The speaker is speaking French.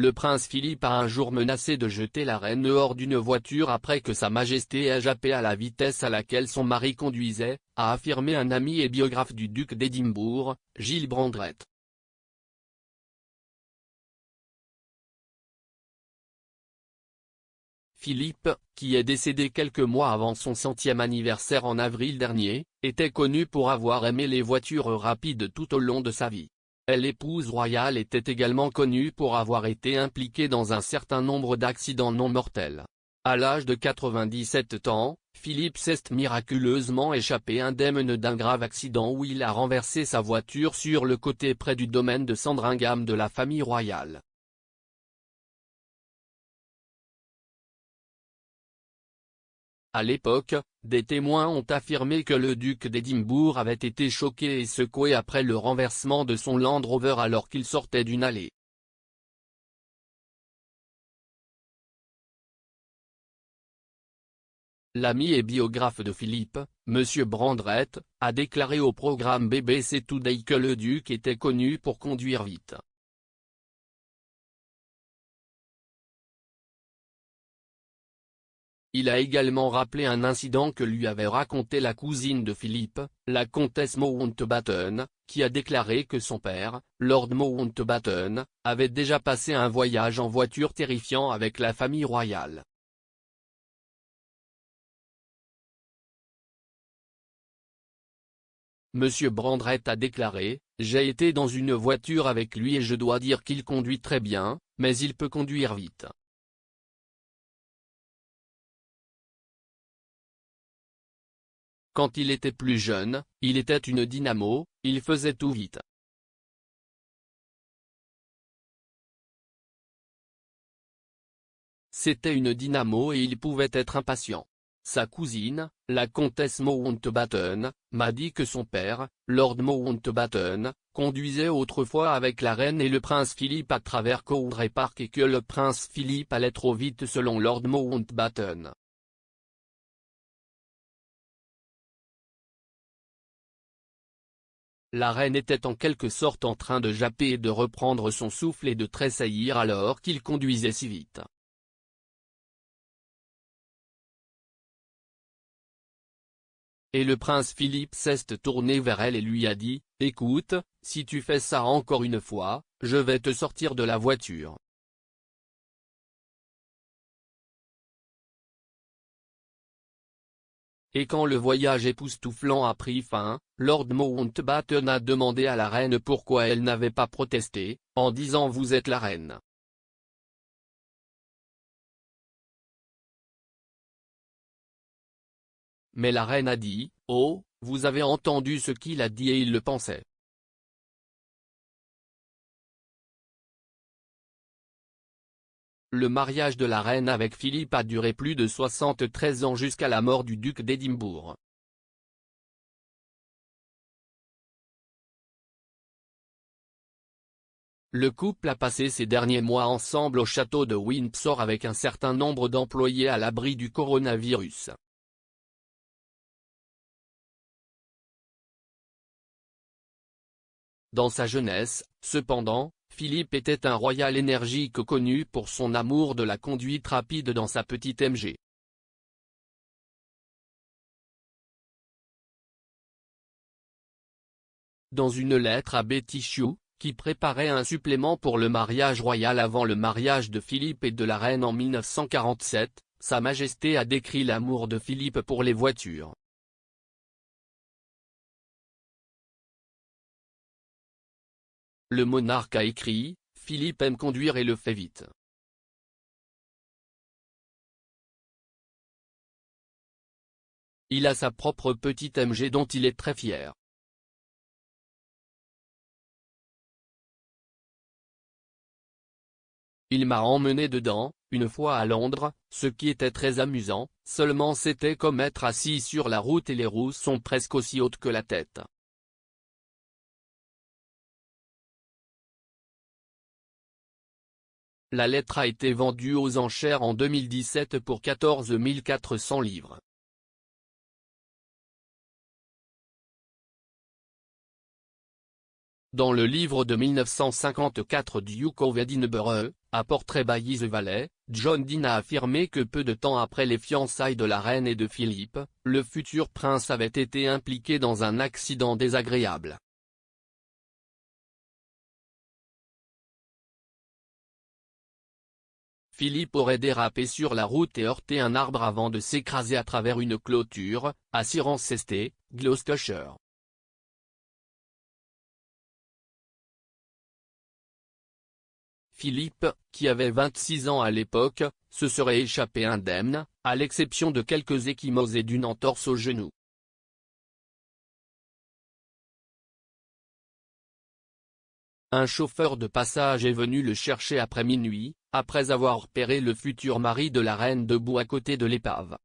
le prince Philippe a un jour menacé de jeter la reine hors d'une voiture après que Sa Majesté ait jappé à la vitesse à laquelle son mari conduisait, a affirmé un ami et biographe du duc d'Édimbourg, Gilles Brandrett. Philippe, qui est décédé quelques mois avant son 100e anniversaire en avril dernier, était connu pour avoir aimé les voitures rapides tout au long de sa vie. L'épouse royale était également connue pour avoir été impliquée dans un certain nombre d'accidents non mortels. À l'âge de 97 ans, Philippe s'est miraculeusement échappé indemne d'un grave accident où il a renversé sa voiture sur le côté près du domaine de Sandringham de la famille royale. À l'époque, des témoins ont affirmé que le duc d'Édimbourg avait été choqué et secoué après le renversement de son Land Rover alors qu'il sortait d'une allée. L'ami et biographe de Philippe, M. Brandrett, a déclaré au programme BBC Today que le duc était connu pour conduire vite. Il a également rappelé un incident que lui avait raconté la cousine de Philippe, la comtesse Mountbatten, qui a déclaré que son père, Lord Mountbatten, avait déjà passé un voyage en voiture terrifiant avec la famille royale. Monsieur Brandrett a déclaré, « J'ai été dans une voiture avec lui et je dois dire qu'il conduit très bien, mais il peut conduire vite. » Quand il était plus jeune, il était une dynamo, il faisait tout vite. C'était une dynamo et il pouvait être impatient. Sa cousine, la comtesse Mountbatten, m'a dit que son père, Lord Mountbatten, conduisait autrefois avec la reine et le prince Philippe à travers Cowdray Park et que le prince Philippe allait trop vite selon Lord Mountbatten. La reine était en quelque sorte en train de japper et de reprendre son souffle et de tressaillir alors qu'il conduisait si vite. Et le prince Philippe s'est tourné vers elle et lui a dit, « Écoute, si tu fais ça encore une fois, je vais te sortir de la voiture. » Et quand le voyage époustouflant a pris fin, Lord Mountbatten a demandé à la reine pourquoi elle n'avait pas protesté, en disant « Vous êtes la reine. » Mais la reine a dit, « Oh, vous avez entendu ce qu'il a dit et il le pensait. » Le mariage de la reine avec Philippe a duré plus de 73 ans jusqu'à la mort du duc d'Édimbourg. Le couple a passé ces derniers mois ensemble au château de Windsor avec un certain nombre d'employés à l'abri du coronavirus. Dans sa jeunesse, cependant, Philippe était un royal énergique connu pour son amour de la conduite rapide dans sa petite MG. Dans une lettre à Betty Shue, qui préparait un supplément pour le mariage royal avant le mariage de Philippe et de la reine en 1947, Sa Majesté a décrit l'amour de Philippe pour les voitures. Le monarque a écrit, « Philippe aime conduire et le fait vite. Il a sa propre petite MG dont il est très fier. Il m'a emmené dedans, une fois à Londres, ce qui était très amusant, seulement c'était comme être assis sur la route et les roues sont presque aussi hautes que la tête. » La lettre a été vendue aux enchères en 2017 pour 14 400 livres. Dans le livre de 1954 Duke of Edinburgh, à Portrait by the Valley, John Dean a affirmé que peu de temps après les fiançailles de la reine et de Philippe, le futur prince avait été impliqué dans un accident désagréable. Philippe aurait dérapé sur la route et heurté un arbre avant de s'écraser à travers une clôture, à Cirencester, Gloucestershire. Philippe, qui avait 26 ans à l'époque, se serait échappé indemne, à l'exception de quelques ecchymoses et d'une entorse au genou. Un chauffeur de passage est venu le chercher après minuit, après avoir repéré le futur mari de la reine debout à côté de l'épave.